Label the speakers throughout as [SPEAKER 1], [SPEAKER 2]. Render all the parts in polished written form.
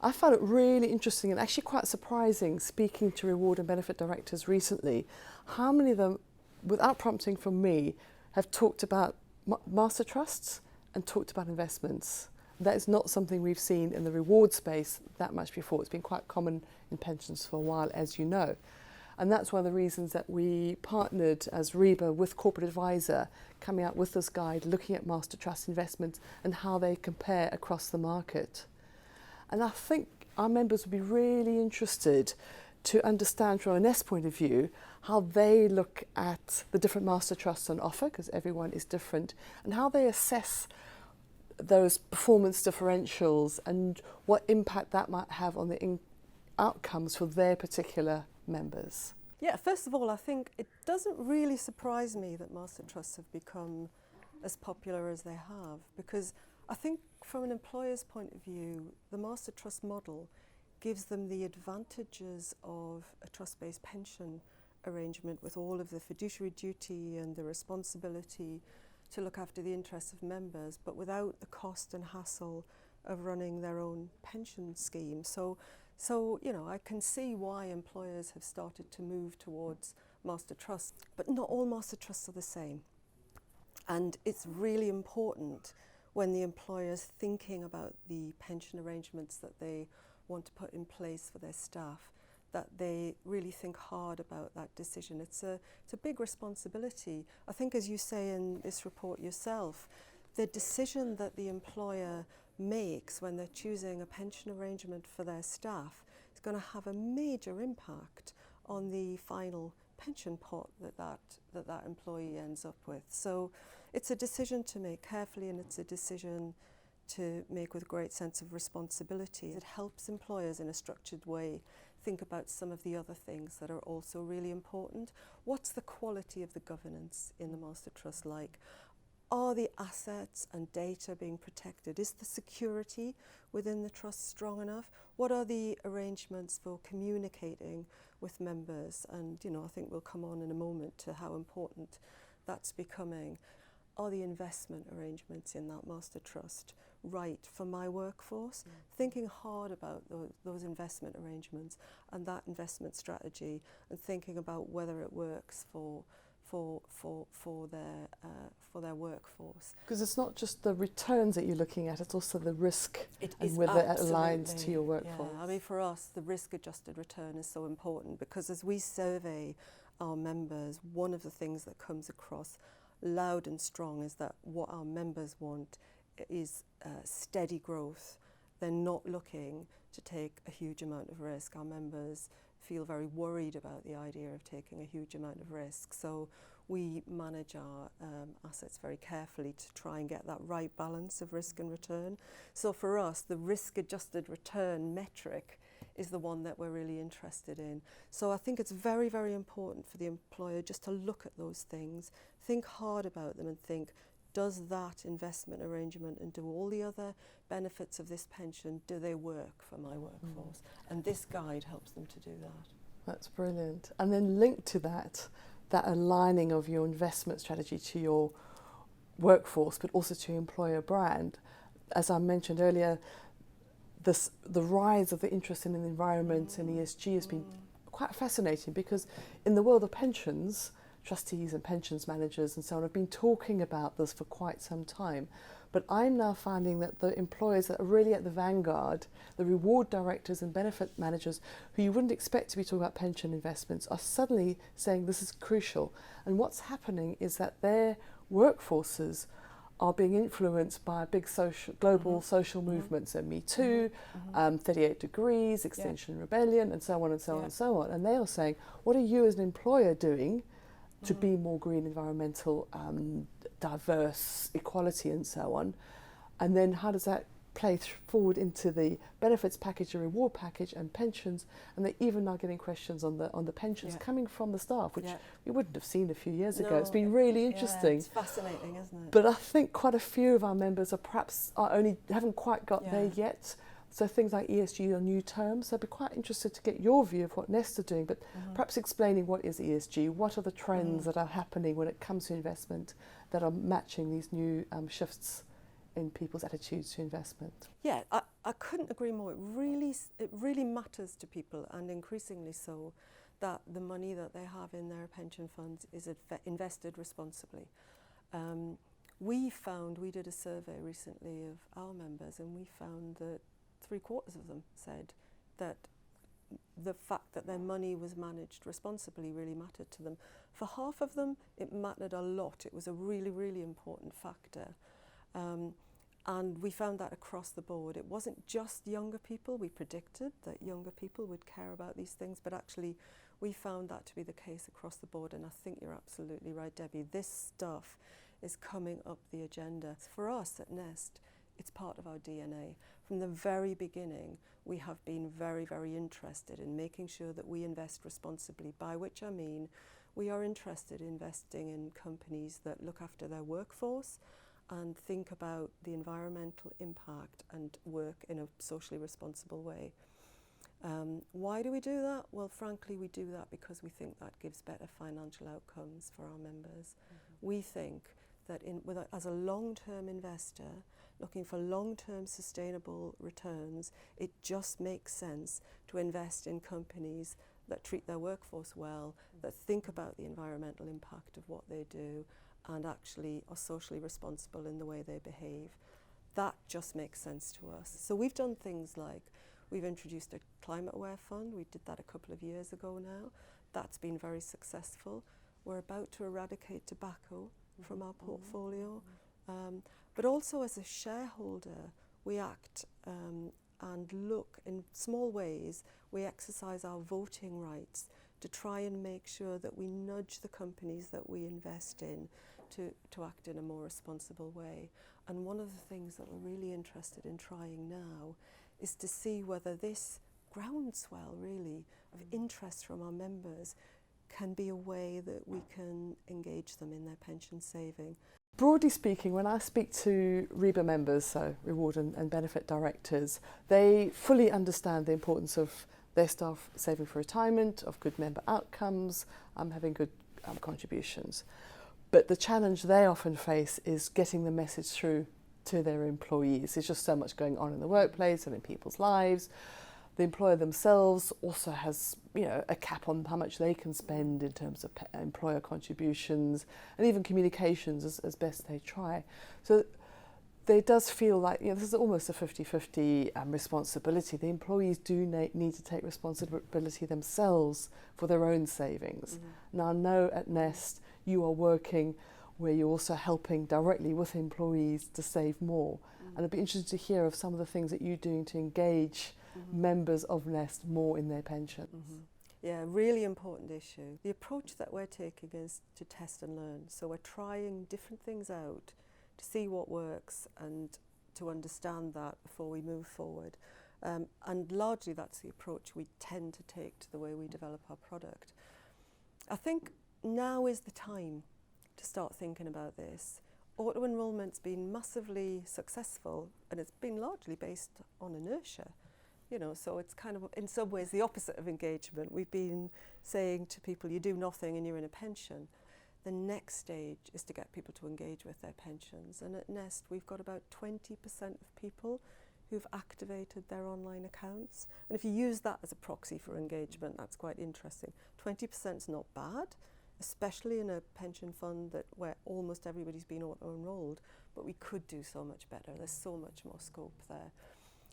[SPEAKER 1] I found it really interesting and actually quite surprising, speaking to reward and benefit directors recently, how many of them, without prompting from me, have talked about master trusts and talked about investments. That is not something we've seen in the reward space that much before. It's been quite common in pensions for a while, as you know. And that's one of the reasons that we partnered as REBA with Corporate Advisor, coming out with this guide, looking at master trust investments and how they compare across the market. And I think our members would be really interested to understand from a Nest point of view how they look at the different master trusts on offer, because everyone is different, and how they assess those performance differentials and what impact that might have on the outcomes for their particular members.
[SPEAKER 2] Yeah, first of all, I think it doesn't really surprise me that master trusts have become as popular as they have, because I think from an employer's point of view, the master trust model gives them the advantages of a trust-based pension arrangement with all of the fiduciary duty and the responsibility to look after the interests of members, but without the cost and hassle of running their own pension scheme. So you know, I can see why employers have started to move towards master trusts, but not all master trusts are the same. And it's really important when the employer's thinking about the pension arrangements that they want to put in place for their staff, that they really think hard about that decision. It's a big responsibility. I think, as you say in this report yourself, the decision that the employer makes when they're choosing a pension arrangement for their staff is going to have a major impact on the final pension pot that employee ends up with. So it's a decision to make carefully, and it's a decision to make with a great sense of responsibility. It helps employers in a structured way think about some of the other things that are also really important. What's the quality of the governance in the master trust like? Are the assets and data being protected? Is the security within the trust strong enough? What are the arrangements for communicating with members? And, you know, I think we'll come on in a moment to how important that's becoming. Are the investment arrangements in that master trust right for my workforce? Thinking hard about those investment arrangements and that investment strategy, and thinking about whether it works for their workforce.
[SPEAKER 1] Because it's not just the returns that you're looking at, it's also the risk and
[SPEAKER 2] whether
[SPEAKER 1] it aligns to your workforce.
[SPEAKER 2] Yeah, I mean, for us, the risk-adjusted return is so important, because as we survey our members, one of the things that comes across loud and strong is that what our members want is steady growth. They're not looking to take a huge amount of risk. Our members feel very worried about the idea of taking a huge amount of risk. So we manage our assets very carefully to try and get that right balance of risk and return. So for us, the risk-adjusted return metric is the one that we're really interested in. So I think it's very, very important for the employer just to look at those things, think hard about them, and think, does that investment arrangement and do all the other benefits of this pension, do they work for my workforce? And this guide helps them to do that.
[SPEAKER 1] That's brilliant. And then linked to that aligning of your investment strategy to your workforce, but also to your employer brand. As I mentioned earlier, the rise of the interest in the environment and ESG has been quite fascinating, because in the world of pensions, trustees and pensions managers and so on have been talking about this for quite some time. But I'm now finding that the employers that are really at the vanguard, the reward directors and benefit managers, who you wouldn't expect to be talking about pension investments, are suddenly saying this is crucial. And what's happening is that their workforces are being influenced by big global social movements, so Me Too, 38 Degrees, Extinction Rebellion, and so on and so on and so on. And they are saying, what are you as an employer doing to be more green, environmental, diverse, equality, and so on? And then how does that play forward into the benefits package, the reward package, and pensions? And they're even now getting questions on the pensions coming from the staff, which we wouldn't have seen a few years ago. It's been really interesting.
[SPEAKER 2] It's fascinating, isn't it?
[SPEAKER 1] But I think quite a few of our members haven't quite got there yet. So things like ESG are new terms. So I'd be quite interested to get your view of what Nest are doing, but perhaps explaining what is ESG, what are the trends that are happening when it comes to investment that are matching these new shifts in people's attitudes to investment.
[SPEAKER 2] Yeah, I couldn't agree more. It really matters to people, and increasingly so, that the money that they have in their pension funds is invested responsibly. We did a survey recently of our members, and we found that 3/4 of them said that the fact that their money was managed responsibly really mattered to them. For half of them, it mattered a lot. It was a really, really important factor. And we found that across the board. It wasn't just younger people. We predicted that younger people would care about these things, but actually we found that to be the case across the board. And I think you're absolutely right, Debbie. This stuff is coming up the agenda. For us at Nest, it's part of our DNA. From the very beginning, we have been very, very interested in making sure that we invest responsibly, by which I mean we are interested in investing in companies that look after their workforce and think about the environmental impact and work in a socially responsible way. Why do we do that? Well, frankly, we do that because we think that gives better financial outcomes for our members. Mm-hmm. We think that as a long-term investor, looking for long-term sustainable returns, it just makes sense to invest in companies that treat their workforce well, that think about the environmental impact of what they do, and actually are socially responsible in the way they behave. That just makes sense to us. So we've done things like, we've introduced a climate-aware fund. We did that a couple of years ago now. That's been very successful. We're about to eradicate tobacco from our portfolio. But also as a shareholder, we act and look in small ways. We exercise our voting rights to try and make sure that we nudge the companies that we invest in to act in a more responsible way. And one of the things that we're really interested in trying now is to see whether this groundswell, really, of interest from our members can be a way that we can engage them in their pension saving.
[SPEAKER 1] Broadly speaking, when I speak to REBA members, so reward and benefit directors, they fully understand the importance of their staff saving for retirement, of good member outcomes, having good contributions. But the challenge they often face is getting the message through to their employees. There's just so much going on in the workplace and in people's lives. The employer themselves also has, a cap on how much they can spend in terms of employer contributions and even communications as best they try. So there does feel like, this is almost a 50-50 responsibility. The employees do need to take responsibility themselves for their own savings. Mm-hmm. Now I know at Nest you are working where you're also helping directly with employees to save more. Mm-hmm. And I'd be interested to hear of some of the things that you're doing to engage members of Nest more in their pensions. Mm-hmm.
[SPEAKER 2] Yeah, really important issue. The approach that we're taking is to test and learn. So we're trying different things out to see what works and to understand that before we move forward. And largely that's the approach we tend to take to the way we develop our product. I think now is the time to start thinking about this. Auto-enrolment's been massively successful, and it's been largely based on inertia. So it's kind of, in some ways, the opposite of engagement. We've been saying to people, you do nothing and you're in a pension. The next stage is to get people to engage with their pensions. And at Nest, we've got about 20% of people who've activated their online accounts. And if you use that as a proxy for engagement, that's quite interesting. 20% is not bad, especially in a pension fund where almost everybody's been auto-enrolled, but we could do so much better. There's so much more scope there.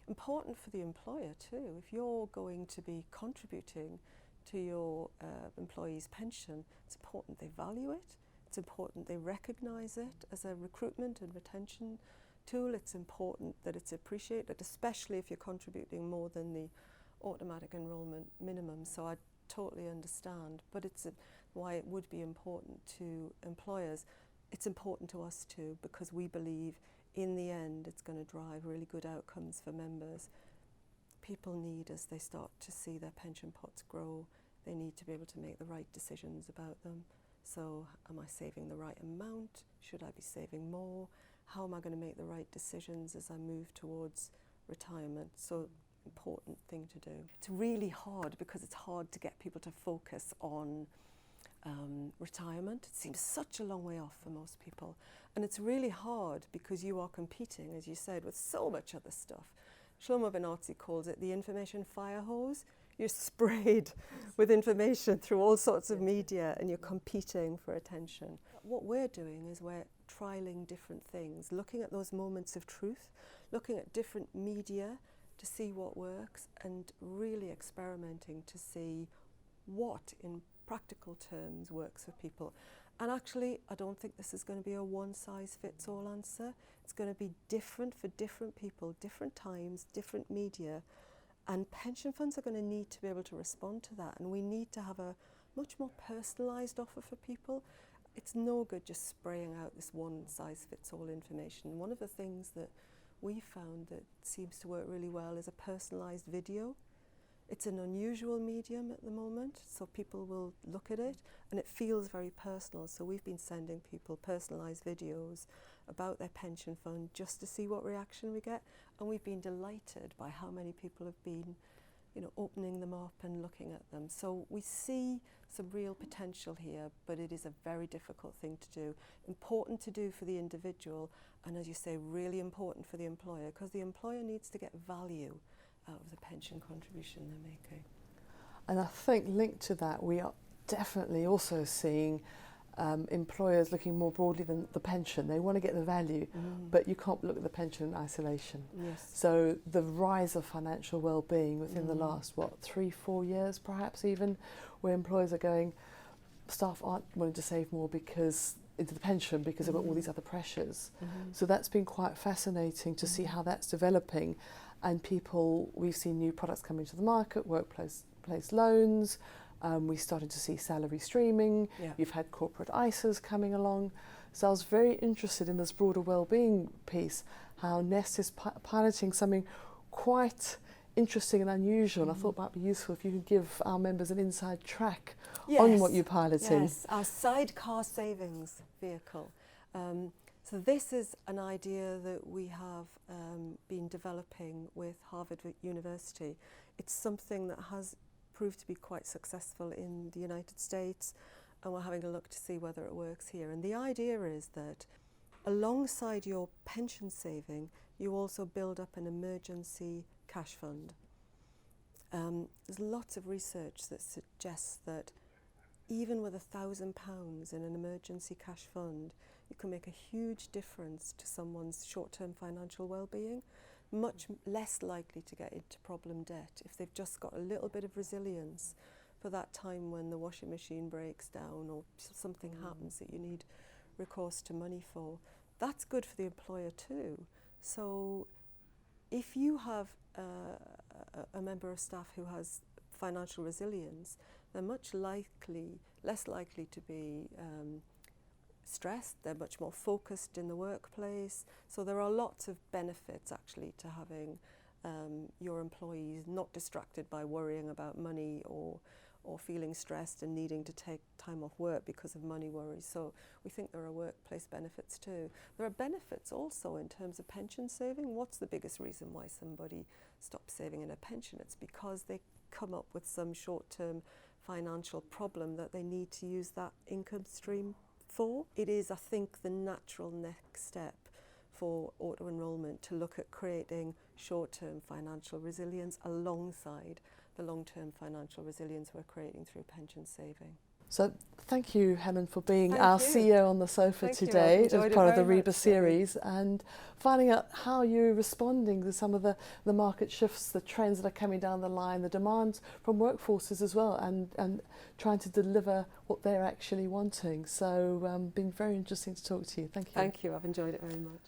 [SPEAKER 2] Important for the employer too. If you're going to be contributing to your employee's pension, it's important they value it. It's important they recognise it as a recruitment and retention tool. It's important that it's appreciated, especially if you're contributing more than the automatic enrolment minimum. So I totally understand, but it's why it would be important to employers. It's important to us too, because we believe in the end it's going to drive really good outcomes for members. People need, as they start to see their pension pots grow, they need to be able to make the right decisions about them. So am I saving the right amount? Should I be saving more? How am I going to make the right decisions as I move towards retirement? So important thing to do. It's really hard because it's hard to get people to focus on retirement. It seems such a long way off for most people. And it's really hard because you are competing, as you said, with so much other stuff. Shlomo Benazzi calls it the information fire hose. You're sprayed with information through all sorts of media and you're competing for attention. What we're doing is we're trialing different things, looking at those moments of truth, looking at different media to see what works and really experimenting to see what in practical terms works for people. And actually, I don't think this is going to be a one-size-fits-all answer. It's going to be different for different people, different times, different media. And pension funds are going to need to be able to respond to that. And we need to have a much more personalised offer for people. It's no good just spraying out this one-size-fits-all information. One of the things that we found that seems to work really well is a personalised video. It's an unusual medium at the moment, so people will look at it and it feels very personal. So we've been sending people personalised videos about their pension fund just to see what reaction we get. And we've been delighted by how many people have been, opening them up and looking at them. So we see some real potential here, but it is a very difficult thing to do. Important to do for the individual, and as you say, really important for the employer, because the employer needs to get value out of the pension contribution they're making.
[SPEAKER 1] And I think linked to that, we are definitely also seeing employers looking more broadly than the pension. They want to get the value, but you can't look at the pension in isolation.
[SPEAKER 2] Yes.
[SPEAKER 1] So the rise of financial well-being within the last, 3-4 years perhaps even, where employers are going, staff aren't wanting to save more because into the pension because they've got all these other pressures. So that's been quite fascinating to see how that's developing. And we've seen new products coming to the market, workplace loans, we started to see salary streaming, you've had corporate ISAs coming along. So I was very interested in this broader well-being piece, how Nest is piloting something quite interesting and unusual, and I thought it might be useful if you could give our members an inside track on what you're piloting.
[SPEAKER 2] Yes, our sidecar savings vehicle. So this is an idea that we have been developing with Harvard University. It's something that has proved to be quite successful in the United States, and we're having a look to see whether it works here. And the idea is that alongside your pension saving, you also build up an emergency cash fund. There's lots of research that suggests that even with £1,000 in an emergency cash fund, you can make a huge difference to someone's short-term financial well-being, much less likely to get into problem debt if they've just got a little bit of resilience for that time when the washing machine breaks down or something happens that you need recourse to money for. That's good for the employer too. So if you have a member of staff who has financial resilience, they're much less likely to be stressed, they're much more focused in the workplace. So there are lots of benefits actually to having your employees not distracted by worrying about money or feeling stressed and needing to take time off work because of money worries. So we think there are workplace benefits too. There are benefits also in terms of pension saving. What's the biggest reason why somebody stops saving in a pension? It's because they come up with some short-term financial problem that they need to use that income stream for. It is, I think, the natural next step for auto-enrolment to look at creating short-term financial resilience alongside the long-term financial resilience we're creating through pension saving.
[SPEAKER 1] So thank you, Helen, for being our CEO on the sofa today as part of the REBA series and finding out how you're responding to some of the market shifts, the trends that are coming down the line, the demands from workforces as well, and trying to deliver what they're actually wanting. So been very interesting to talk to you. Thank you.
[SPEAKER 2] Thank you. I've enjoyed it very much.